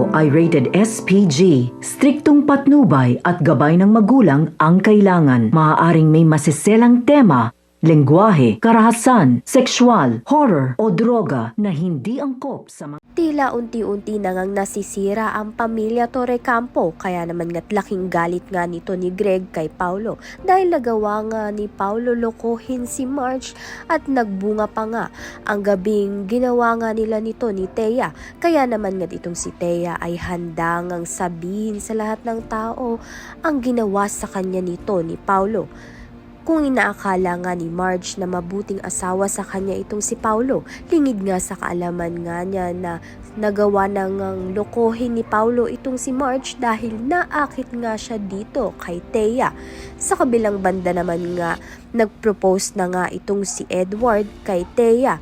ito ay rated SPG. Striktong patnubay at gabay ng magulang ang kailangan. Maaaring may masiselang tema, lengguwahe, karahasan, sexual, horror o droga na hindi angkop sa mga... Tila unti-unti na ngang nasisira ang pamilya Torrecampo, kaya naman nga't laking galit nga nito ni Greg kay Paulo dahil nagawa nga ni Paulo lokohin si Marge at nagbunga pa nga ang gabing ginawa nga nila nito ni Thea. Kaya naman nga't itong si Thea ay handa ngang sabihin sa lahat ng tao ang ginawa sa kanya nito ni Paulo. Kung inaakala nga ni Marge na mabuting asawa sa kanya itong si Paulo, lingid nga sa kaalaman nga niya na nagawa na ngang lokohin ni Paulo itong si Marge dahil naakit nga siya dito kay Thea. Sa kabilang banda naman nga, nagpropose na nga itong si Edward kay Thea.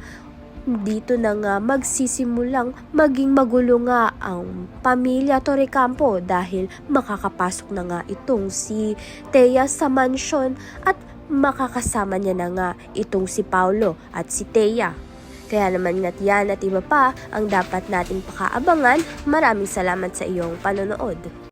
Dito na nga magsisimulang maging magulo nga ang pamilya Torrecampo dahil makakapasok na nga itong si Thea sa mansyon at makakasama niya na nga itong si Paulo at si Thea. Kaya naman nga't yan at iba pa ang dapat nating pakaabangan. Maraming salamat sa iyong panonood.